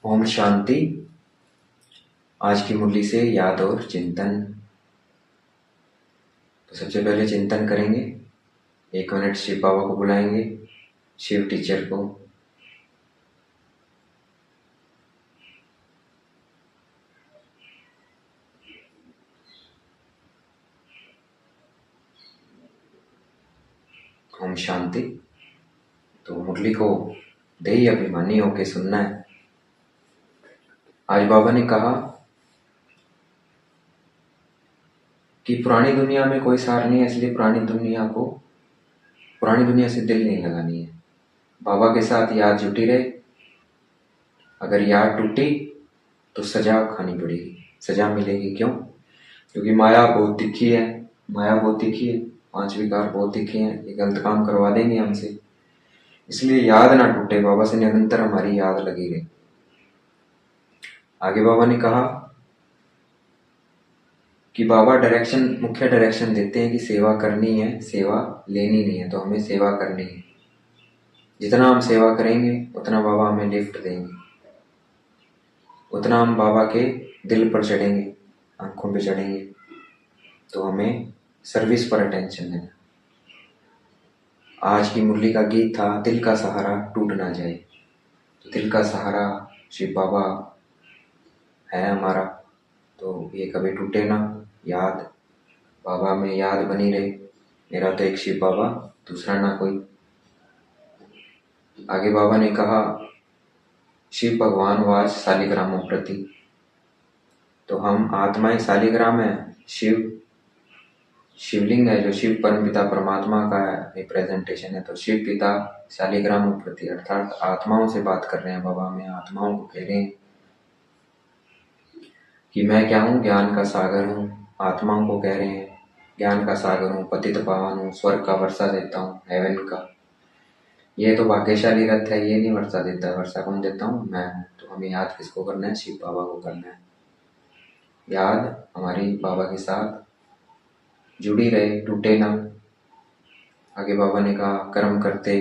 ओम शांति। आज की मुरली से याद और चिंतन। तो सबसे पहले चिंतन करेंगे। 1 मिनट शिव बाबा को बुलाएंगे, शिव टीचर को। ओम शांति। तो मुरली को देही अभिमानी होके सुनना है। आज बाबा ने कहा कि पुरानी दुनिया में कोई सार नहीं है, इसलिए पुरानी दुनिया से दिल नहीं लगानी है। बाबा के साथ याद जुटी रहे। अगर याद टूटी तो सजा खानी पड़ेगी, सजा मिलेगी। क्यों? क्योंकि माया बहुत तिखी है। 5 विकार बहुत तिखे हैं, ये गलत काम करवा देंगे हमसे। इसलिए याद ना टूटे, बाबा से निरंतर हमारी याद लगी रहे। आगे बाबा ने कहा कि बाबा मुख्य डायरेक्शन देते हैं कि सेवा करनी है, सेवा लेनी नहीं है। तो हमें सेवा करनी है। जितना हम सेवा करेंगे उतना बाबा हमें लिफ्ट देंगे, उतना हम बाबा के दिल पर चढ़ेंगे, आंखों पे चढ़ेंगे। तो हमें सर्विस पर अटेंशन देना। आज की मुरली का गीत था, दिल का सहारा टूट ना जाए। तो दिल का सहारा शिव बाबा है हमारा, तो ये कभी टूटे ना। याद बाबा में याद बनी रहे। मेरा तो एक शिव बाबा, दूसरा ना कोई। आगे बाबा ने कहा शिव भगवान वास शालिग्रामों प्रति। तो हम आत्माएं शालिग्राम है। शिवलिंग है, जो शिव परमपिता परमात्मा का रिप्रेजेंटेशन है। तो शिव पिता शालिग्रामों प्रति अर्थात आत्माओं से बात कर रहे हैं बाबा। में आत्माओं को कह रहे हैं कि मैं क्या हूँ, ज्ञान का सागर हूँ। आत्माओं को कह रहे हैं ज्ञान का सागर हूँ, पतित पावन हूँ, स्वर्ग का वर्षा देता हूँ, हेवन का। ये तो भाग्यशाली रथ है, ये नहीं वर्षा देता है। वर्षा कौन देता हूँ? मैं हूँ। तो हमें याद किसको करना है? शिव बाबा को करना है। याद हमारी बाबा के साथ जुड़ी रहे, टूटे ना। आगे बाबा ने कहा कर्म करते।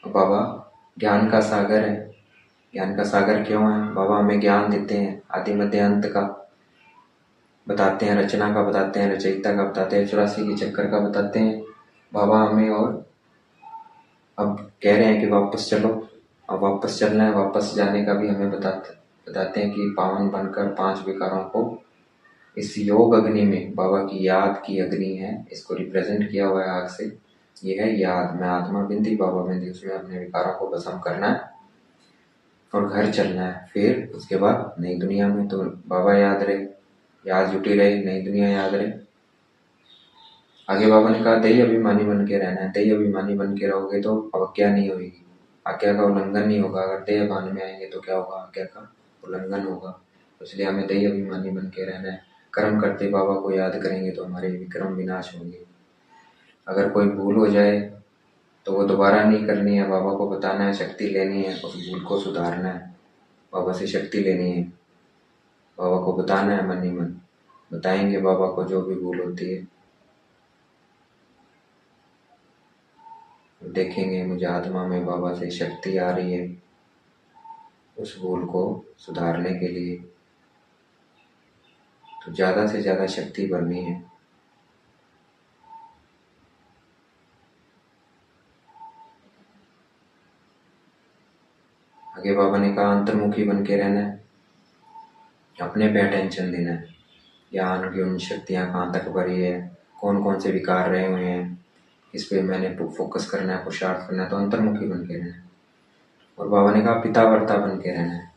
बाबा ज्ञान का सागर है। ज्ञान का सागर क्यों है? बाबा हमें ज्ञान देते हैं, आदि मध्य अंत का बताते हैं, रचना का बताते हैं, रचयिता का बताते हैं, 84 के चक्कर का बताते हैं बाबा हमें। और अब कह रहे हैं कि वापस चलो। अब वापस चलना है, वापस जाने का भी हमें बताते हैं कि पावन बनकर 5 विकारों को इस योग अग्नि में, बाबा की याद की अग्नि है, इसको रिप्रेजेंट किया हुआ है आग से। ये है याद। मैं आत्मा बिंदी, बाबा बिंदी, उसमें अपने विकारों को भस्म करना है और घर चलना है। फिर उसके बाद नई दुनिया में तो बाबा याद रहे, याद जुटी रहे, नई दुनिया याद रहे। आगे बाबा ने कहा देही अभिमानी बन के रहना है। देही अभिमानी बन के रहोगे तो अवज्ञा नहीं होगी, आज्ञा का उल्लंघन नहीं होगा। अगर देह अभिमान में आएंगे तो क्या होगा? आज्ञा का उल्लंघन होगा। इसलिए हमें देही अभिमानी बन के रहना है। कर्म करते बाबा को याद करेंगे तो हमारे विक्रम विनाश होंगे। अगर कोई भूल हो जाए तो वो दोबारा नहीं करनी है। बाबा को बताना है, शक्ति लेनी है, उस भूल को सुधारना है। बाबा से शक्ति लेनी है, बाबा को बताना है, मन ही मन बताएंगे बाबा को जो भी भूल होती है। देखेंगे मुझे आत्मा में बाबा से शक्ति आ रही है उस भूल को सुधारने के लिए। तो ज़्यादा से ज़्यादा शक्ति भरनी है। आगे बाबा ने कहा अंतर्मुखी बन के रहना है, अपने पे अटेंशन देना है। ज्ञान गुण शक्तियाँ कहाँ तक भरी है, कौन कौन से विकार रहे हुए हैं, इस पे मैंने फोकस करना है, पुरुषार्थ करना है। तो अंतर्मुखी बन के रहना है। और बाबा ने कहा पितावर्ता बन के रहना है।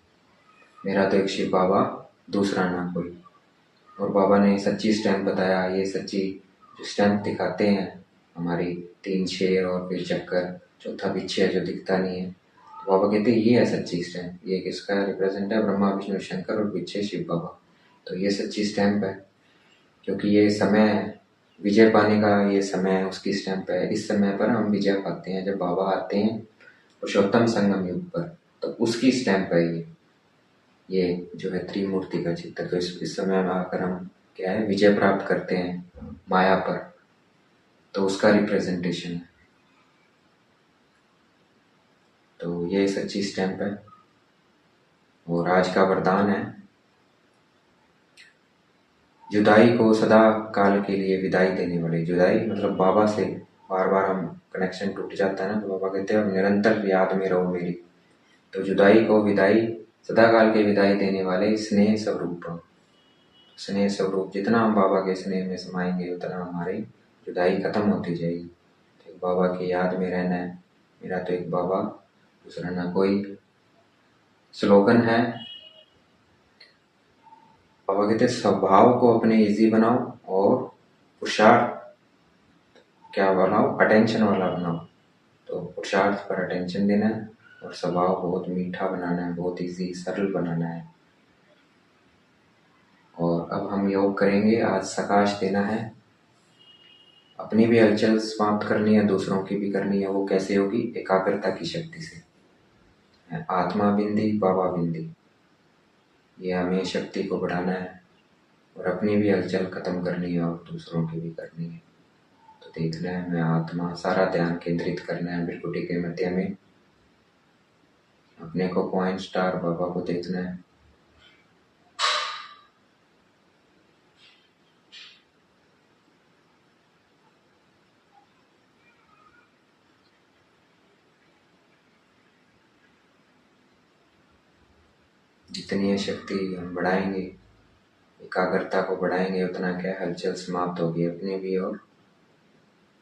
मेरा तो एक शिव बाबा, दूसरा ना कोई। और बाबा ने सच्ची स्टैम्प बताया। ये सच्ची जो स्टैम्प दिखाते हैं हमारी 3 शेर और फिर चक्कर, चौथा पीछे है जो दिखता नहीं है। तो बाबा कहते हैं ये है सच्ची स्टैम्प। ये किसका रिप्रेजेंट है? ब्रह्मा विष्णु शंकर और पीछे शिव बाबा। तो ये सच्ची स्टैम्प है, क्योंकि ये समय है विजय पाने का। ये समय है, उसकी स्टैम्प है। इस समय पर हम विजय पाते हैं जब बाबा आते हैं पुरुषोत्तम संगम युग पर, तो उसकी स्टैम्प है ये जो है त्रिमूर्ति का चित्र। तो इस समय में आकर हम क्या है, विजय प्राप्त करते हैं माया पर। तो उसका रिप्रेजेंटेशन है। तो ये सच्ची स्टैम्प है। और आज का वरदान है, जुदाई को सदा काल के लिए विदाई देने वाले। जुदाई मतलब बाबा से बार बार हम कनेक्शन टूट जाता है ना, तो बाबा कहते हैं निरंतर याद में रहो मेरी। तो जुदाई को विदाई, सदा काल के विदाई देने वाले स्नेह स्वरूप। स्नेह स्वरूप, जितना हम बाबा के स्नेह में समाएंगे उतना हमारी जुदाई खत्म होती जाएगी। तो बाबा की याद में रहना है। मेरा तो एक बाबा, दूसरा ना कोई। स्लोगन है, बाबा कहते स्वभाव को अपने इजी बनाओ और पुरुषार्थ क्या बनाओ, अटेंशन वाला बनाओ। तो पुरुषार्थ पर अटेंशन देना है और स्वभाव बहुत मीठा बनाना है, बहुत इजी सरल बनाना है। और अब हम योग करेंगे। आज सकाश देना है, अपनी भी हलचल समाप्त करनी है, दूसरों की भी करनी है। वो कैसे होगी? एकाग्रता की शक्ति से। आत्मा बिंदी बाबा बिंदी, ये हमें शक्ति को बढ़ाना है और अपनी भी हलचल खत्म करनी है और दूसरों की भी करनी है। तो देखना है, मैं आत्मा, सारा ध्यान केंद्रित करना है बिरकुटी के मध्य में। अपने को पॉइंट स्टार बाबा को देखना है। जितनी ये शक्ति हम बढ़ाएंगे, एकाग्रता को बढ़ाएंगे, उतना क्या हलचल समाप्त होगी, अपनी भी और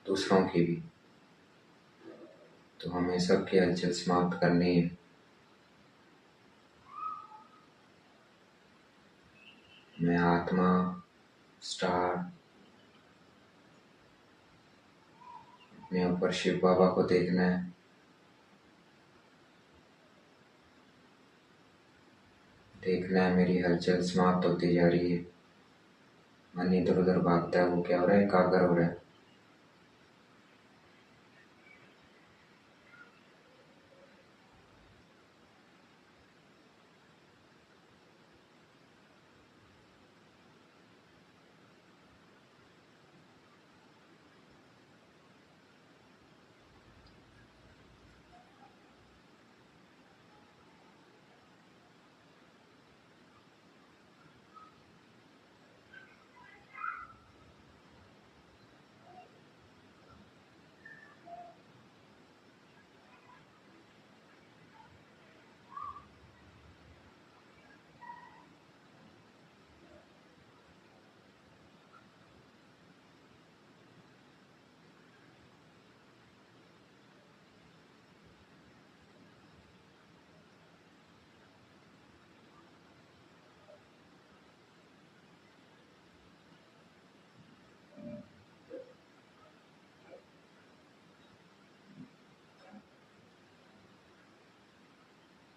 दूसरों की भी। तो हमें सबकी हलचल समाप्त करनी है। मैं आत्मा स्टार, अपने ऊपर शिव बाबा को देखना है। देखना है मेरी हलचल समाप्त होती जा रही है। मन इधर उधर भागता है, वो क्या हो रहा है? एकाग्र हो रहा है।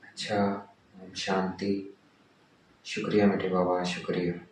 अच्छा, ओम शांति। शुक्रिया मेरे बाबा, शुक्रिया।